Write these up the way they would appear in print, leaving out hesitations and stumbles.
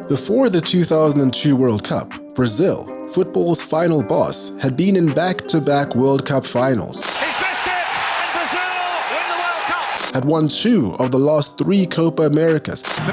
Before the 2002 World Cup, Brazil, football's final boss, had been in back-to-back World Cup finals. He's missed it, and Brazil win the World Cup. Had won 2 of the last 3 Copa Americas. 3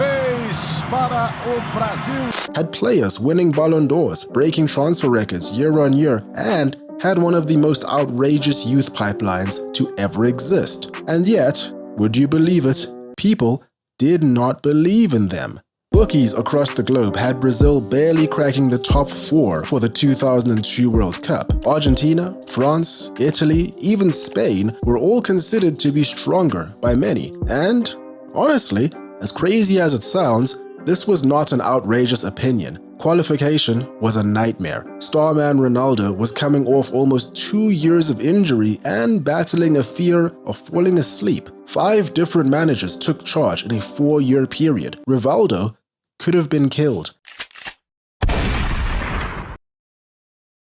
para o Brasil. Had players winning Ballon d'Ors, breaking transfer records year on year, and had one of the most outrageous youth pipelines to ever exist. And yet, would you believe it, people did not believe in them. Bookies across the globe had Brazil barely cracking the top 4 for the 2002 World Cup. Argentina, France, Italy, even Spain were all considered to be stronger by many. And honestly, as crazy as it sounds, this was not an outrageous opinion. Qualification was a nightmare. Starman Ronaldo was coming off almost 2 years of injury and battling a fear of falling asleep. 5 different managers took charge in a 4-year period. Rivaldo could have been killed.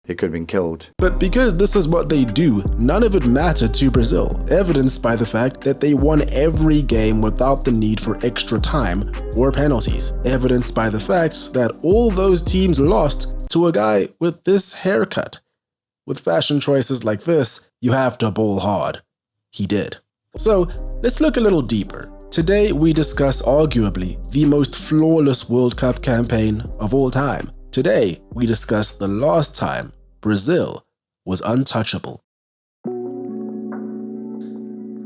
He could have been killed. But because this is what they do, none of it mattered to Brazil, evidenced by the fact that they won every game without the need for extra time or penalties, evidenced by the fact that all those teams lost to a guy with this haircut. With fashion choices like this, you have to ball hard. He did. So let's look a little deeper. Today we discuss arguably the most flawless World Cup campaign of all time. Today we discuss the last time Brazil was untouchable.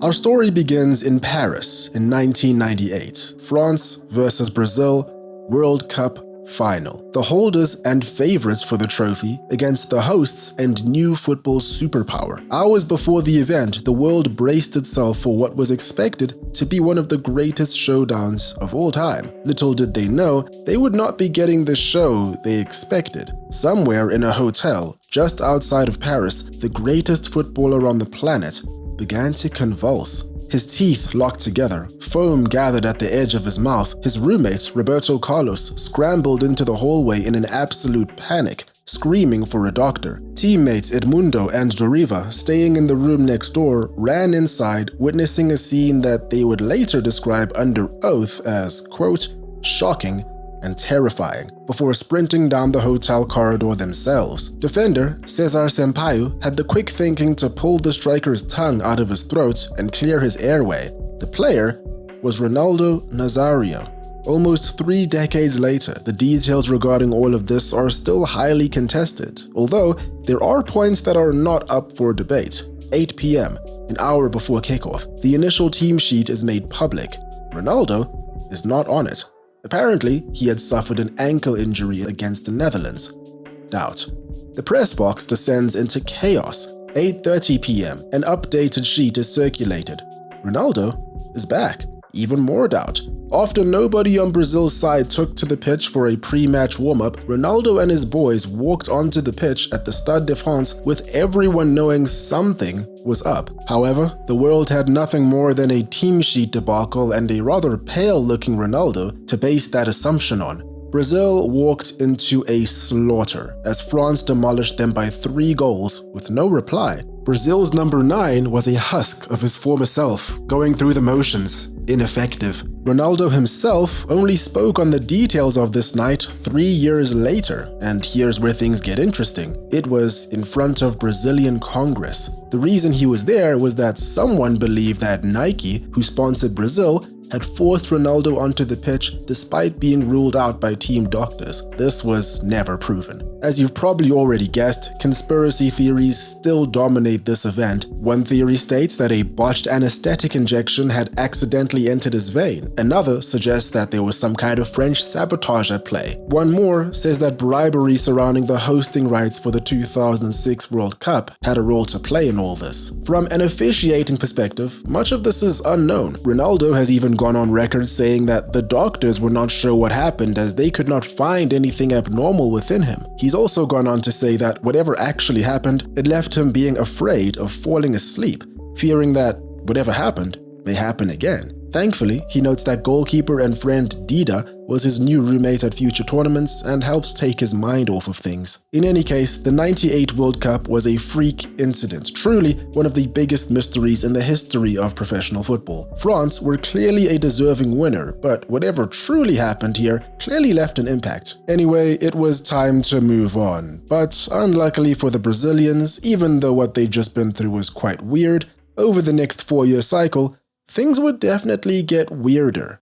Our story begins in Paris in 1998, France versus Brazil World Cup Final. The holders and favorites for the trophy against the hosts and new football superpower. Hours before the event, the world braced itself for what was expected to be one of the greatest showdowns of all time. Little did they know, they would not be getting the show they expected. Somewhere in a hotel just outside of Paris, the greatest footballer on the planet began to convulse. His teeth locked together, foam gathered at the edge of his mouth. His roommate, Roberto Carlos, scrambled into the hallway in an absolute panic, screaming for a doctor. Teammates Edmundo and Doriva, staying in the room next door, ran inside, witnessing a scene that they would later describe under oath as, quote, shocking and terrifying, before sprinting down the hotel corridor themselves. Defender Cesar Sampaio had the quick thinking to pull the striker's tongue out of his throat and clear his airway. The player was Ronaldo Nazário. Almost 3 decades later, the details regarding all of this are still highly contested, although there are points that are not up for debate. 8 p.m., an hour before kickoff, the initial team sheet is made public. Ronaldo is not on it. Apparently, he had suffered an ankle injury against the Netherlands. Doubt. The press box descends into chaos. 8:30 p.m., an updated sheet is circulated. Ronaldo is back. Even more doubt. After nobody on Brazil's side took to the pitch for a pre-match warm-up, Ronaldo and his boys walked onto the pitch at the Stade de France with everyone knowing something was up. However, the world had nothing more than a team sheet debacle and a rather pale-looking Ronaldo to base that assumption on. Brazil walked into a slaughter as France demolished them by 3 goals with no reply. Brazil's number 9 was a husk of his former self, going through the motions, ineffective. Ronaldo himself only spoke on the details of this night 3 years later, and here's where things get interesting. It was in front of Brazilian Congress. The reason he was there was that someone believed that Nike, who sponsored Brazil, had forced Ronaldo onto the pitch despite being ruled out by team doctors. This was never proven. As you've probably already guessed, conspiracy theories still dominate this event. One theory states that a botched anesthetic injection had accidentally entered his vein. Another suggests that there was some kind of French sabotage at play. One more says that bribery surrounding the hosting rights for the 2006 World Cup had a role to play in all this. From an officiating perspective, much of this is unknown. Ronaldo has even gone on record saying that the doctors were not sure what happened as they could not find anything abnormal within him. He's also gone on to say that whatever actually happened, it left him being afraid of falling asleep, fearing that whatever happened may happen again. Thankfully, he notes that goalkeeper and friend Dida was his new roommate at future tournaments and helps take his mind off of things. In any case, the 98 World Cup was a freak incident, truly one of the biggest mysteries in the history of professional football. France were clearly a deserving winner, but whatever truly happened here clearly left an impact. Anyway, it was time to move on. But unluckily for the Brazilians, even though what they'd just been through was quite weird, over the next 4-year cycle, things would definitely get weirder.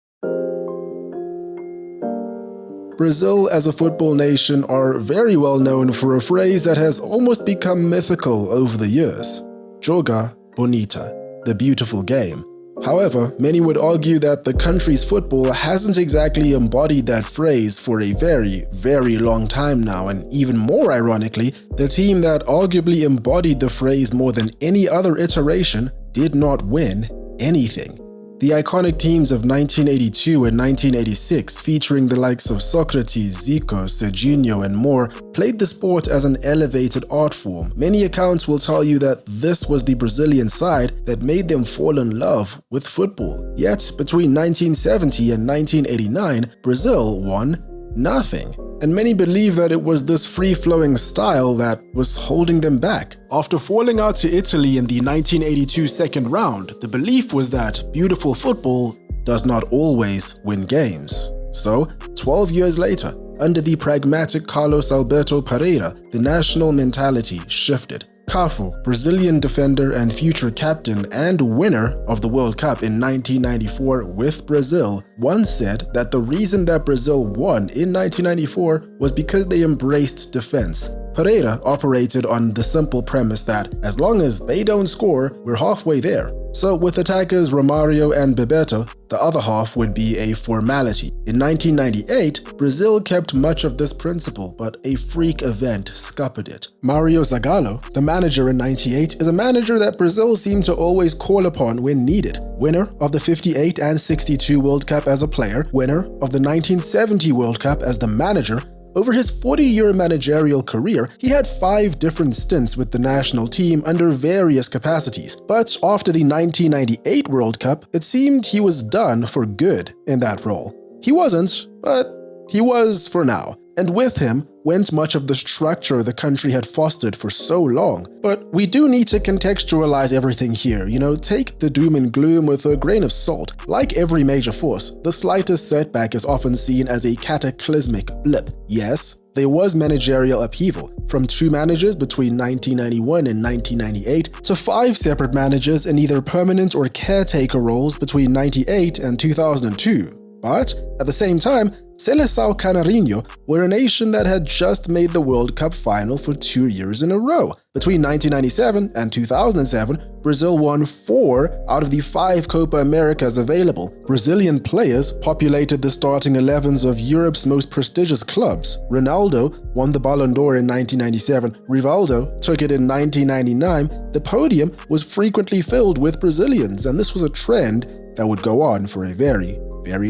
Brazil as a football nation are very well known for a phrase that has almost become mythical over the years: joga bonita, the beautiful game. However, many would argue that the country's football hasn't exactly embodied that phrase for a very, very long time now, and even more ironically, the team that arguably embodied the phrase more than any other iteration did not win anything. The iconic teams of 1982 and 1986, featuring the likes of Socrates, Zico, Serginho, and more, played the sport as an elevated art form. Many accounts will tell you that this was the Brazilian side that made them fall in love with football. Yet, between 1970 and 1989, Brazil won nothing. And many believe that it was this free-flowing style that was holding them back. After falling out to Italy in the 1982 second round, the belief was that beautiful football does not always win games. So, 12 years later, under the pragmatic Carlos Alberto Pereira, the national mentality shifted. Cafu, Brazilian defender and future captain and winner of the World Cup in 1994 with Brazil, once said that the reason that Brazil won in 1994 was because they embraced defense. Pereira operated on the simple premise that as long as they don't score, we're halfway there. So with attackers Romario and Bebeto, the other half would be a formality. In 1998, Brazil kept much of this principle, but a freak event scuppered it. Mario Zagallo, the manager in '98, is a manager that Brazil seemed to always call upon when needed. Winner of the '58 and '62 World Cup as a player, winner of the 1970 World Cup as the manager. Over his 40-year managerial career, he had 5 different stints with the national team under various capacities. But after the 1998 World Cup, it seemed he was done for good in that role. He wasn't, but he was for now. And with him went much of the structure the country had fostered for so long. But we do need to contextualize everything here, take the doom and gloom with a grain of salt. Like every major force, the slightest setback is often seen as a cataclysmic blip. Yes, there was managerial upheaval, from 2 managers between 1991 and 1998 to 5 separate managers in either permanent or caretaker roles between 98 and 2002. But at the same time, Seleção Canarinho were a nation that had just made the World Cup final for 2 years in a row. Between 1997 and 2007, Brazil won 4 out of the 5 Copa Americas available. Brazilian players populated the starting 11s of Europe's most prestigious clubs. Ronaldo won the Ballon d'Or in 1997, Rivaldo took it in 1999. The podium was frequently filled with Brazilians, and this was a trend that would go on for a very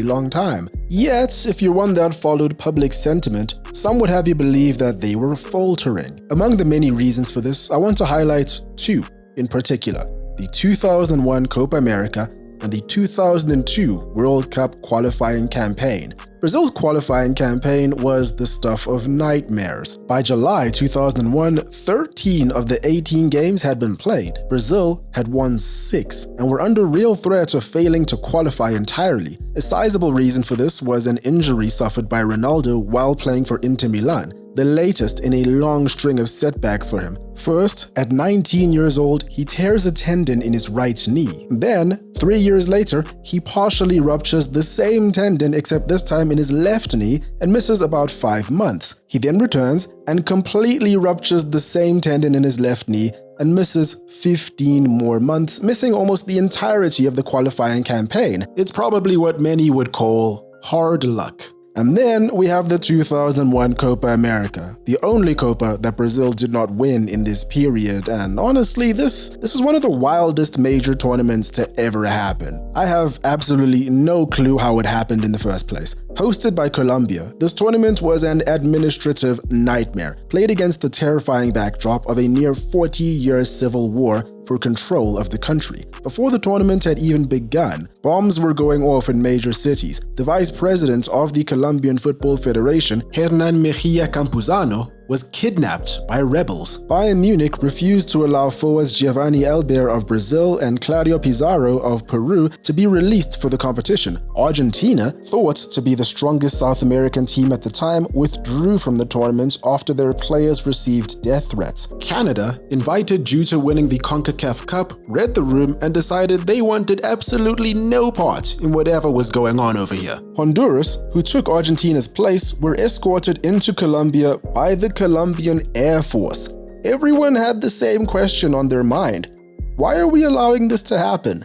long time. Yet, if you're one that followed public sentiment, some would have you believe that they were faltering. Among the many reasons for this, I want to highlight 2 in particular: the 2001 Copa America and the 2002 World Cup qualifying campaign. Brazil's qualifying campaign was the stuff of nightmares. By July 2001, 13 of the 18 games had been played. Brazil had won 6 and were under real threat of failing to qualify entirely. A sizable reason for this was an injury suffered by Ronaldo while playing for Inter Milan, the latest in a long string of setbacks for him. First, at 19 years old, he tears a tendon in his right knee. Then, 3 years later, he partially ruptures the same tendon except this time in his left knee and misses about 5 months. He then returns and completely ruptures the same tendon in his left knee and misses 15 more months, missing almost the entirety of the qualifying campaign. It's probably what many would call hard luck. And then we have the 2001 Copa America, the only Copa that Brazil did not win in this period, and honestly, this is one of the wildest major tournaments to ever happen. I have absolutely no clue how it happened in the first place. Hosted by Colombia, this tournament was an administrative nightmare, played against the terrifying backdrop of a near 40-year civil war for control of the country. Before the tournament had even begun, bombs were going off in major cities. The vice president of the Colombian Football Federation, Hernán Mejía Campuzano, was kidnapped by rebels. Bayern Munich refused to allow forwards Giovanni Elber of Brazil and Claudio Pizarro of Peru to be released for the competition. Argentina, thought to be the strongest South American team at the time, withdrew from the tournament after their players received death threats. Canada, invited due to winning the CONCACAF Cup, read the room and decided they wanted absolutely no part in whatever was going on over here. Honduras, who took Argentina's place, were escorted into Colombia by the Colombian Air Force. Everyone had the same question on their mind. Why are we allowing this to happen?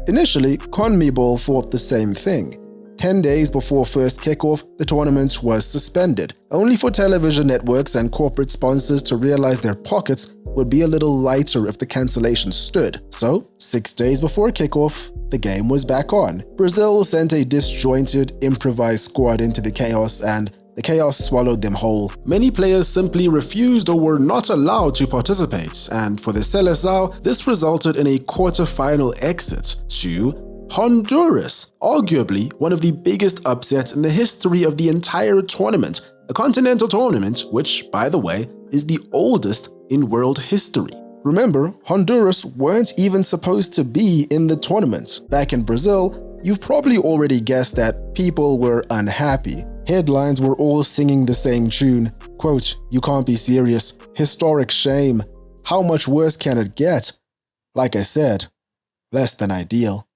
Initially, CONMEBOL thought the same thing. 10 days before first kickoff, the tournament was suspended, only for television networks and corporate sponsors to realize their pockets would be a little lighter if the cancellation stood. So, 6 days before kickoff, the game was back on. Brazil sent a disjointed, improvised squad into the chaos, and the chaos swallowed them whole. Many players simply refused or were not allowed to participate, and for the Seleção, this resulted in a quarter-final exit to Honduras, arguably one of the biggest upsets in the history of the entire tournament, a continental tournament which, by the way, is the oldest in world history. Remember, Honduras weren't even supposed to be in the tournament. Back in Brazil, you've probably already guessed that people were unhappy. Headlines were all singing the same tune. Quote, "You can't be serious. Historic shame. How much worse can it get?" Like I said, less than ideal.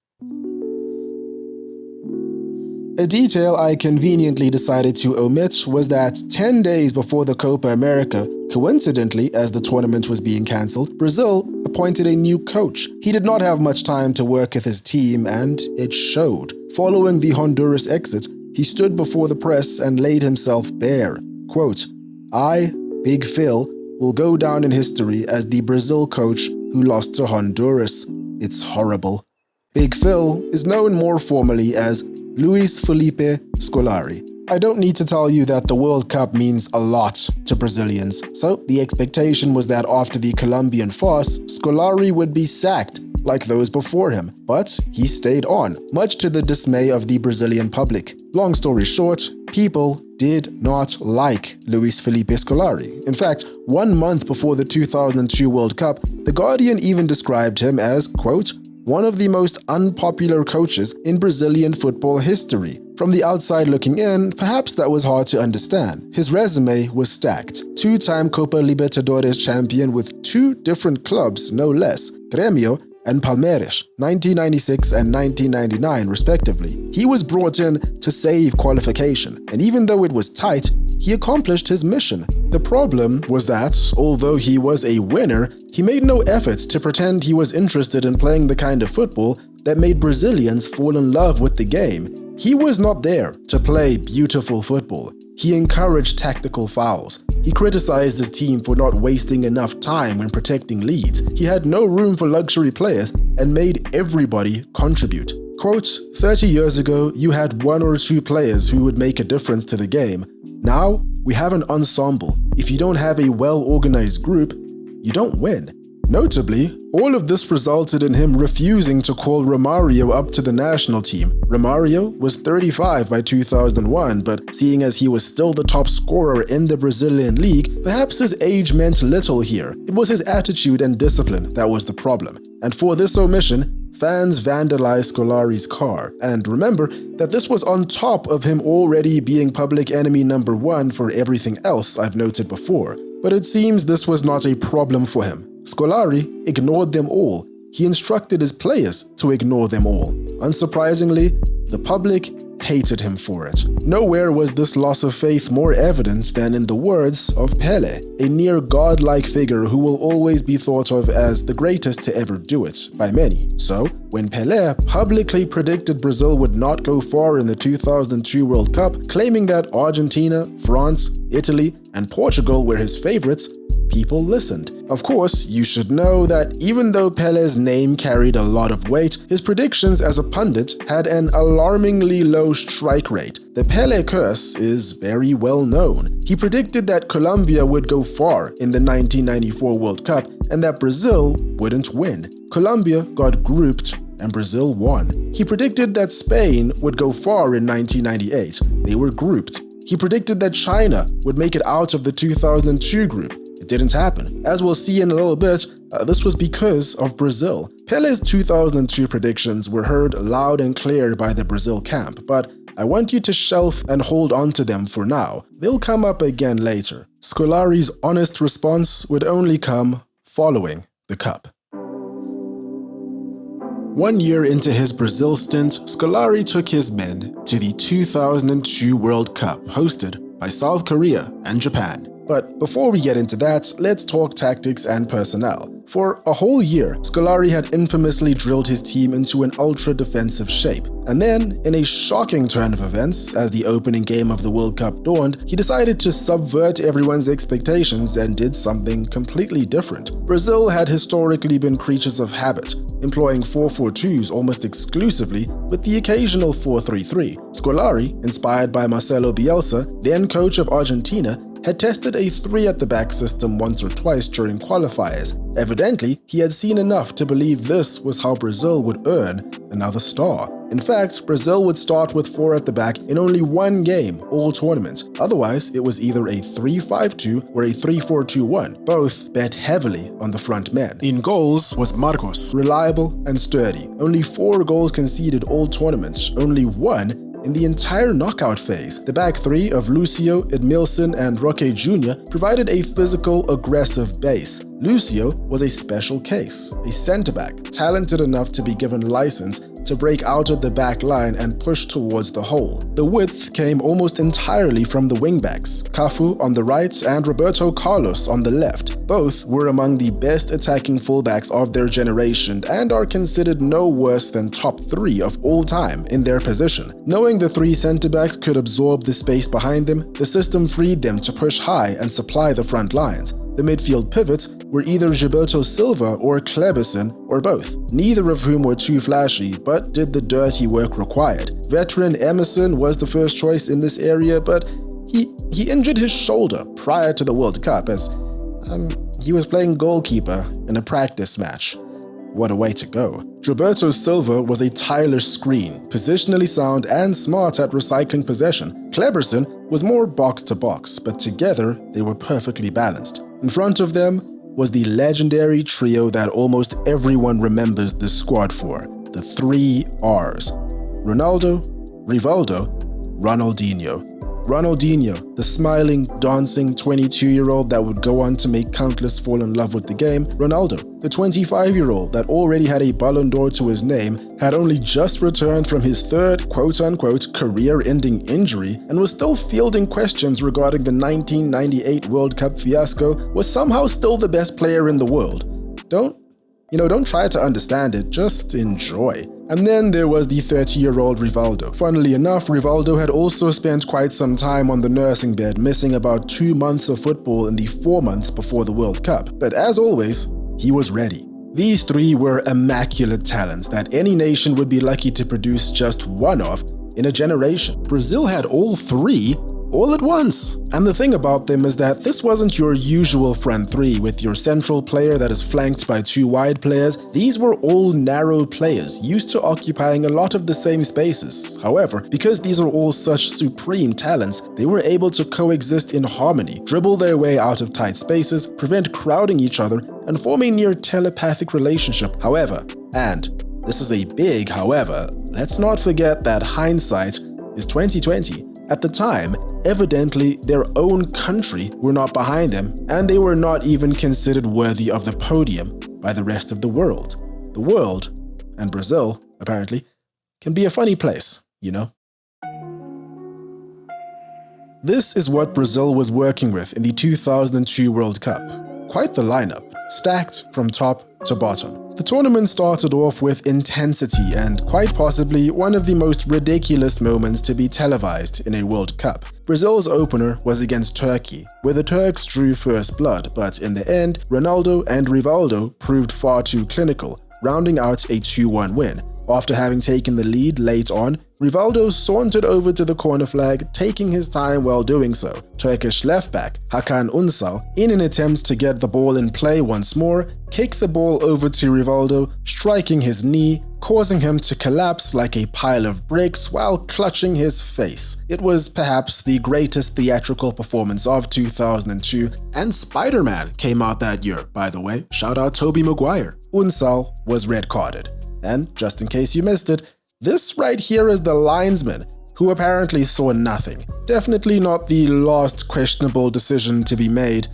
A detail I conveniently decided to omit was that 10 days before the Copa America, coincidentally as the tournament was being cancelled, Brazil appointed a new coach. He did not have much time to work with his team, and it showed. Following the Honduras exit, he stood before the press and laid himself bare. Quote, "I, Big Phil, will go down in history as the Brazil coach who lost to Honduras. It's horrible." Big Phil is known more formally as Luis Felipe Scolari. I don't need to tell you that the World Cup means a lot to Brazilians, so the expectation was that after the Colombian farce, Scolari would be sacked like those before him, but he stayed on, much to the dismay of the Brazilian public. Long story short, people did not like Luis Felipe Scolari. In fact, 1 month before the 2002 World Cup, The Guardian even described him as, quote, "one of the most unpopular coaches in Brazilian football history. From the outside looking in, perhaps that was hard to understand. His resume was stacked. 2-time Copa Libertadores champion with 2 different clubs, no less, Grêmio and Palmeiras, 1996 and 1999 respectively. He was brought in to save qualification, and even though it was tight, he accomplished his mission. The problem was that, although he was a winner, he made no effort to pretend he was interested in playing the kind of football that made Brazilians fall in love with the game. He was not there to play beautiful football. He encouraged tactical fouls. He criticized his team for not wasting enough time when protecting leads. He had no room for luxury players and made everybody contribute. Quote, 30 years ago, you had 1 or 2 players who would make a difference to the game. Now, we have an ensemble. If you don't have a well-organized group, you don't win. Notably, all of this resulted in him refusing to call Romario up to the national team. Romario was 35 by 2001, but seeing as he was still the top scorer in the Brazilian league, perhaps his age meant little here. It was his attitude and discipline that was the problem. And for this omission, fans vandalized Scolari's car. And remember that this was on top of him already being public enemy number 1 for everything else I've noted before. But it seems this was not a problem for him. Scolari ignored them all. He instructed his players to ignore them all. Unsurprisingly, the public hated him for it. Nowhere was this loss of faith more evident than in the words of Pelé, a near godlike figure who will always be thought of as the greatest to ever do it by many. So, when Pelé publicly predicted Brazil would not go far in the 2002 World Cup, claiming that Argentina, France, Italy, and Portugal were his favorites, people listened. Of course, you should know that even though Pele's name carried a lot of weight, his predictions as a pundit had an alarmingly low strike rate. The Pele curse is very well known. He predicted that Colombia would go far in the 1994 World Cup and that Brazil wouldn't win. Colombia got grouped and Brazil won. He predicted that Spain would go far in 1998. They were grouped. He predicted that China would make it out of the 2002 group. It didn't happen. As we'll see in a little bit, this was because of Brazil. Pele's 2002 predictions were heard loud and clear by the Brazil camp, but I want you to shelf and hold on to them for now. They'll come up again later. Scolari's honest response would only come following the cup. 1 year into his Brazil stint, Scolari took his men to the 2002 World Cup hosted by South Korea and Japan. But before we get into that, let's talk tactics and personnel. For a whole year, Scolari had infamously drilled his team into an ultra-defensive shape. And then, in a shocking turn of events, as the opening game of the World Cup dawned, he decided to subvert everyone's expectations and did something completely different. Brazil had historically been creatures of habit, employing 4-4-2s almost exclusively, with the occasional 4-3-3. Scolari, inspired by Marcelo Bielsa, then coach of Argentina, had tested a 3-at-the-back system once or twice during qualifiers. Evidently, he had seen enough to believe this was how Brazil would earn another star. In fact, Brazil would start with 4 at the back in only one game all tournament. Otherwise, it was either a 3-5-2 or a 3-4-2-1. Both bet heavily on the front men. In goals was Marcos, reliable and sturdy. Only 4 goals conceded all tournament, only 1 in the entire knockout phase. The back 3 of Lucio, Edmilson, and Roque Jr. provided a physical, aggressive base. Lucio was a special case, a centre-back, talented enough to be given license to break out of the back line and push towards the hole. The width came almost entirely from the wingbacks, Cafu on the right and Roberto Carlos on the left. Both were among the best attacking fullbacks of their generation and are considered no worse than top 3 of all time in their position. Knowing the 3 centre-backs could absorb the space behind them, the system freed them to push high and supply the front lines. The midfield pivots were either Gilberto Silva or Kleberson, or both, neither of whom were too flashy, but did the dirty work required. Veteran Emerson was the first choice in this area, but he injured his shoulder prior to the World Cup as he was playing goalkeeper in a practice match. What a way to go. Gilberto Silva was a tireless screen, positionally sound and smart at recycling possession. Kleberson was more box-to-box, but together they were perfectly balanced. In front of them was the legendary trio that almost everyone remembers the squad for, the 3 R's. Ronaldo, Rivaldo, Ronaldinho. Ronaldinho, the smiling, dancing 22-year-old that would go on to make countless fall in love with the game. Ronaldo, the 25-year-old that already had a Ballon d'Or to his name, had only just returned from his 3rd quote-unquote career-ending injury and was still fielding questions regarding the 1998 World Cup fiasco, was somehow still the best player in the world. Don't try to understand it, just enjoy. And then there was the 30-year-old Rivaldo. Funnily enough, Rivaldo had also spent quite some time on the nursing bed, missing about 2 months of football in the 4 months before the World Cup. But as always, he was ready. These 3 were immaculate talents that any nation would be lucky to produce just one of in a generation. Brazil had all 3 all at once. And the thing about them is that this wasn't your usual front 3 with your central player that is flanked by 2 wide players. These were all narrow players, used to occupying a lot of the same spaces. However, because these are all such supreme talents, they were able to coexist in harmony, dribble their way out of tight spaces, prevent crowding each other, and form a near telepathic relationship. However, and this is a big however, let's not forget that hindsight is 2020. At the time, evidently their own country were not behind them, and they were not even considered worthy of the podium by the rest of the world. The world, and Brazil, apparently, can be a funny place, you know? This is what Brazil was working with in the 2002 World Cup. Quite the lineup, stacked from top to bottom. The tournament started off with intensity and quite possibly one of the most ridiculous moments to be televised in a World Cup. Brazil's opener was against Turkey, where the Turks drew first blood, but in the end, Ronaldo and Rivaldo proved far too clinical, rounding out a 2-1 win. After having taken the lead late on, Rivaldo sauntered over to the corner flag, taking his time while doing so. Turkish left-back Hakan Ünsal, in an attempt to get the ball in play once more, kicked the ball over to Rivaldo, striking his knee, causing him to collapse like a pile of bricks while clutching his face. It was perhaps the greatest theatrical performance of 2002, and Spider-Man came out that year, by the way. Shout out Tobey Maguire. Ünsal was red-carded. And just in case you missed it, this right here is the linesman, who apparently saw nothing. Definitely not the last questionable decision to be made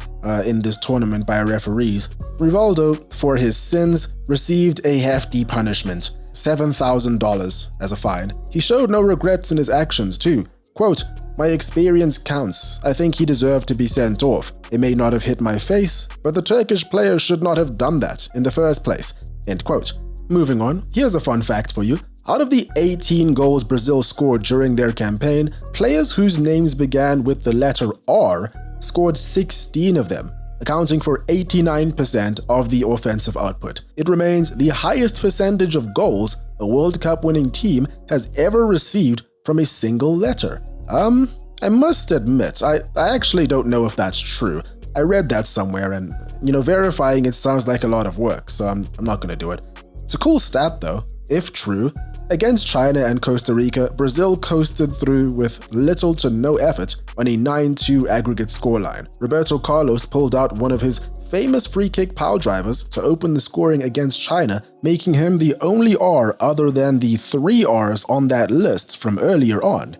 in this tournament by referees. Rivaldo, for his sins, received a hefty punishment, $7,000 as a fine. He showed no regrets in his actions too. Quote, "My experience counts. I think he deserved to be sent off. It may not have hit my face, but the Turkish player should not have done that in the first place." End quote. Moving on, here's a fun fact for you. Out of the 18 goals Brazil scored during their campaign, players whose names began with the letter R scored 16 of them, accounting for 89% of the offensive output. It remains the highest percentage of goals a World Cup winning team has ever received from a single letter. I must admit, I actually don't know if that's true. I read that somewhere and, verifying it sounds like a lot of work, so I'm not gonna do it. It's a cool stat though, if true. Against China and Costa Rica, Brazil coasted through with little to no effort on a 9-2 aggregate scoreline. Roberto Carlos pulled out one of his famous free kick pile drivers to open the scoring against China, making him the only R other than the 3 Rs on that list from earlier on.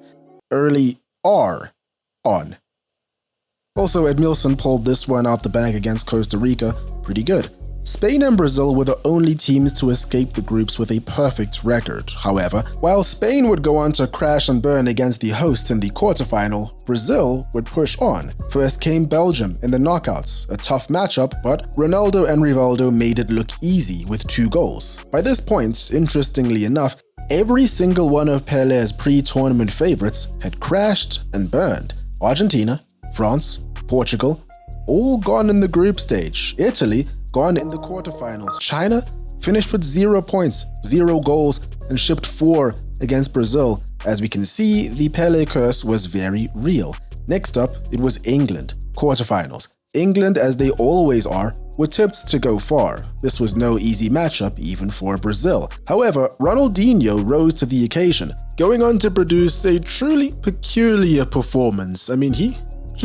Early R on. Also, Edmilson pulled this one out the bag against Costa Rica, pretty good. Spain and Brazil were the only teams to escape the groups with a perfect record. However, while Spain would go on to crash and burn against the hosts in the quarterfinal, Brazil would push on. First came Belgium in the knockouts, a tough matchup, but Ronaldo and Rivaldo made it look easy with 2 goals. By this point, interestingly enough, every single one of Pelé's pre-tournament favorites had crashed and burned. Argentina, France, Portugal, all gone in the group stage. Italy, gone in the quarterfinals. China finished with 0 points, 0 goals, and shipped 4 against Brazil. As we can see, the Pelé curse was very real. Next up, it was England, quarterfinals. England, as they always are, were tipped to go far. This was no easy matchup even for Brazil. However, Ronaldinho rose to the occasion, going on to produce a truly peculiar performance. I mean, he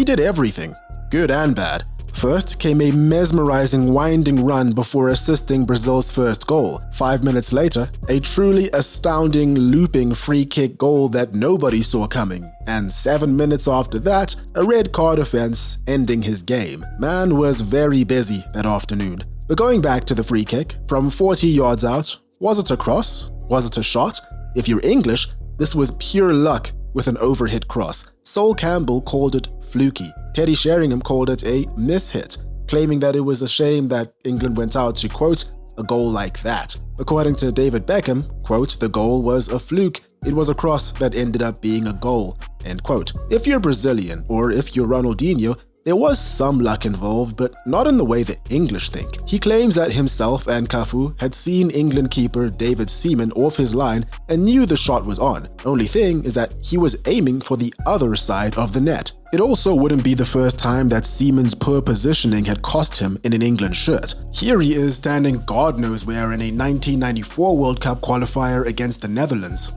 did everything, good and bad. First came a mesmerizing winding run before assisting Brazil's first goal. 5 minutes later, a truly astounding looping free kick goal that nobody saw coming. And 7 minutes after that, a red card offense ending his game. Man was very busy that afternoon. But going back to the free kick, from 40 yards out, was it a cross? Was it a shot? If you're English, this was pure luck with an overhit cross. Sol Campbell called it fluky. Teddy Sheringham called it a mishit, claiming that it was a shame that England went out to, quote, a goal like that. According to David Beckham, quote, the goal was a fluke. It was a cross that ended up being a goal, end quote. If you're Brazilian, or if you're Ronaldinho, there was some luck involved, but not in the way the English think. He claims that himself and Cafu had seen England keeper David Seaman off his line and knew the shot was on. Only thing is that he was aiming for the other side of the net. It also wouldn't be the first time that Seaman's poor positioning had cost him in an England shirt. Here he is standing God knows where in a 1994 World Cup qualifier against the Netherlands.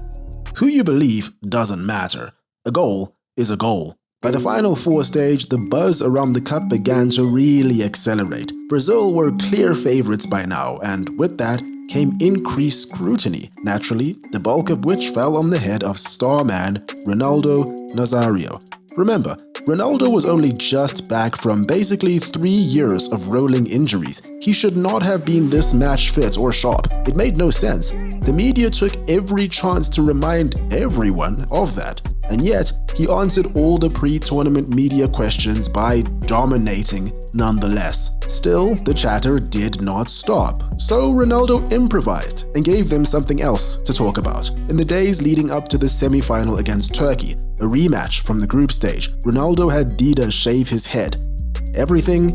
Who you believe doesn't matter. A goal is a goal. By the Final Four stage, the buzz around the cup began to really accelerate. Brazil were clear favorites by now, and with that came increased scrutiny, naturally, the bulk of which fell on the head of star man Ronaldo Nazário. Remember, Ronaldo was only just back from basically 3 years of rolling injuries. He should not have been this match fit or sharp. It made no sense. The media took every chance to remind everyone of that. And yet, he answered all the pre-tournament media questions by dominating nonetheless. Still, the chatter did not stop, so Ronaldo improvised and gave them something else to talk about. In the days leading up to the semi-final against Turkey, a rematch from the group stage, Ronaldo had Dida shave his head. Everything,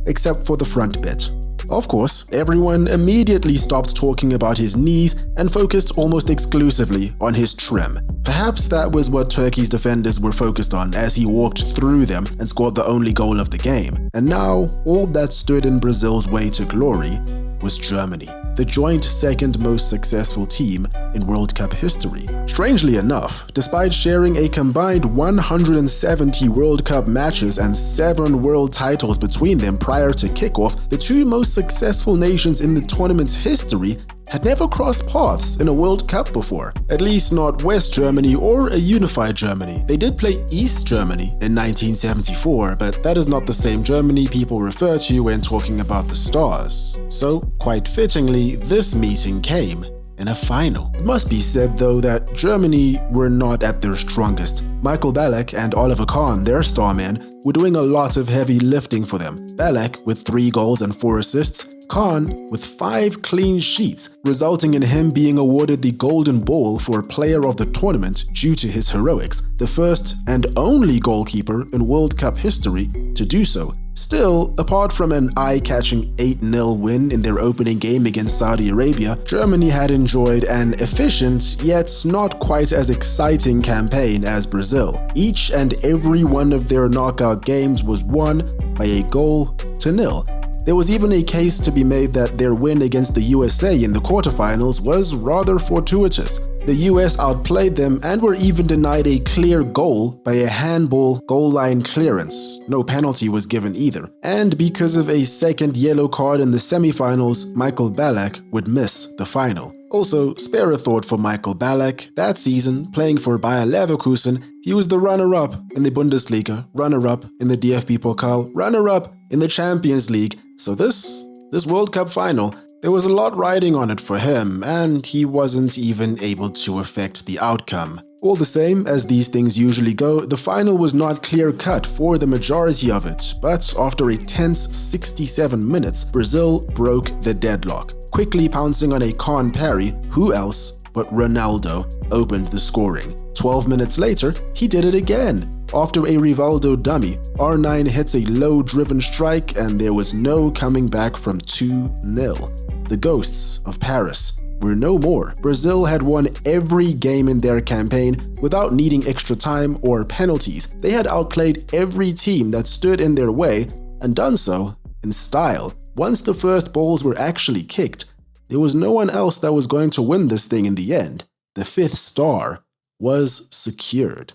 except for the front bit. Of course, everyone immediately stopped talking about his knees and focused almost exclusively on his trim. Perhaps that was what Turkey's defenders were focused on as he walked through them and scored the only goal of the game. And now, all that stood in Brazil's way to glory was Germany, the joint second most successful team in World Cup history. Strangely enough, despite sharing a combined 170 World Cup matches and 7 world titles between them prior to kickoff, the two most successful nations in the tournament's history had never crossed paths in a World Cup before. At least not West Germany or a unified Germany. They did play East Germany in 1974, but that is not the same Germany people refer to when talking about the Stars. So, quite fittingly, this meeting came in a final. It must be said though that Germany were not at their strongest. Michael Ballack and Oliver Kahn, their star men, were doing a lot of heavy lifting for them. Ballack with 3 goals and 4 assists, Kahn with 5 clean sheets, resulting in him being awarded the Golden Ball for Player of the Tournament due to his heroics, the first and only goalkeeper in World Cup history to do so. Still, apart from an eye-catching 8-0 win in their opening game against Saudi Arabia, Germany had enjoyed an efficient, yet not quite as exciting campaign as Brazil. Each and every one of their knockout games was won by a goal to nil. There was even a case to be made that their win against the USA in the quarterfinals was rather fortuitous. The US outplayed them and were even denied a clear goal by a handball goal line clearance. No penalty was given either. And because of a second yellow card in the semifinals, Michael Ballack would miss the final. Also, spare a thought for Michael Ballack. That season, playing for Bayer Leverkusen, he was the runner-up in the Bundesliga, runner-up in the DFB Pokal, runner-up in the Champions League. So this World Cup final, there was a lot riding on it for him, and he wasn't even able to affect the outcome. All the same, as these things usually go, the final was not clear-cut for the majority of it, but after a tense 67 minutes, Brazil broke the deadlock. Quickly pouncing on a Kahn parry, who else but Ronaldo opened the scoring. 12 minutes later, he did it again. After a Rivaldo dummy, R9 hits a low-driven strike and there was no coming back from 2-0. The ghosts of Paris were no more. Brazil had won every game in their campaign without needing extra time or penalties. They had outplayed every team that stood in their way and done so in style. Once the first balls were actually kicked, there was no one else that was going to win this thing in the end. The 5th star was secured.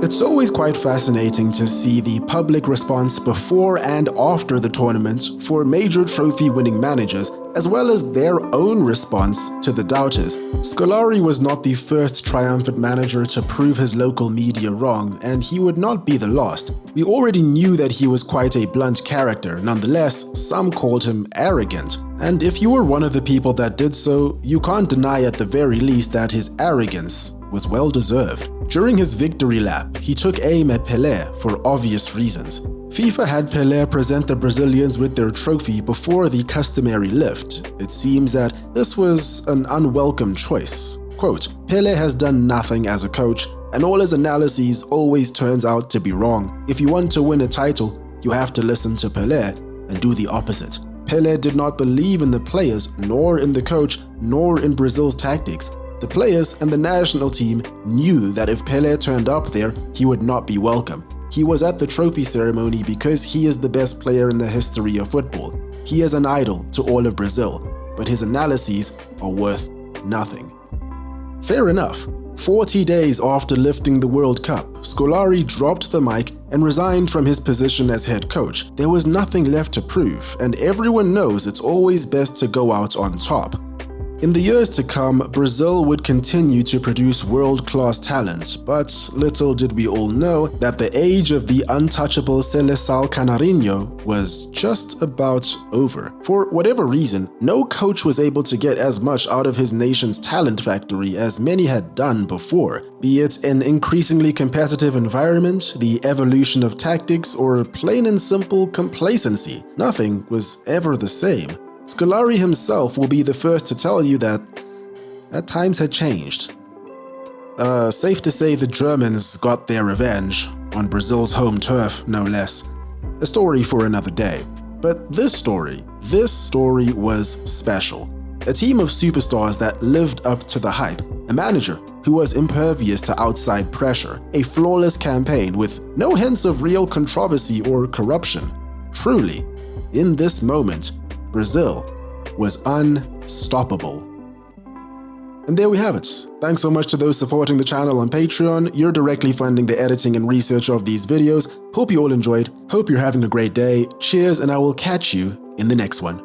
It's always quite fascinating to see the public response before and after the tournament for major trophy-winning managers, as well as their own response to the doubters. Scolari was not the first triumphant manager to prove his local media wrong, and he would not be the last. We already knew that he was quite a blunt character. Nonetheless, some called him arrogant. And if you were one of the people that did so, you can't deny at the very least that his arrogance was well deserved. During his victory lap, he took aim at Pelé for obvious reasons. FIFA had Pelé present the Brazilians with their trophy before the customary lift. It seems that this was an unwelcome choice. Quote, "Pelé has done nothing as a coach, and all his analyses always turns out to be wrong. If you want to win a title, you have to listen to Pelé and do the opposite." Pelé did not believe in the players, nor in the coach, nor in Brazil's tactics. The players and the national team knew that if Pelé turned up there, he would not be welcome. He was at the trophy ceremony because he is the best player in the history of football. He is an idol to all of Brazil, but his analyses are worth nothing. Fair enough. 40 days after lifting the World Cup, Scolari dropped the mic and resigned from his position as head coach. There was nothing left to prove, and everyone knows it's always best to go out on top. In the years to come, Brazil would continue to produce world-class talent, but little did we all know that the age of the untouchable Seleção Canarinho was just about over. For whatever reason, no coach was able to get as much out of his nation's talent factory as many had done before, be it an increasingly competitive environment, the evolution of tactics, or plain and simple complacency. Nothing was ever the same. Scolari himself will be the first to tell you that times had changed. Safe to say the Germans got their revenge, on Brazil's home turf, no less. A story for another day. But this story was special. A team of superstars that lived up to the hype, a manager who was impervious to outside pressure, a flawless campaign with no hints of real controversy or corruption. Truly, in this moment, Brazil was unstoppable. And there we have it. Thanks so much to those supporting the channel on Patreon. You're directly funding the editing and research of these videos. Hope you all enjoyed. Hope you're having a great day. Cheers, and I will catch you in the next one.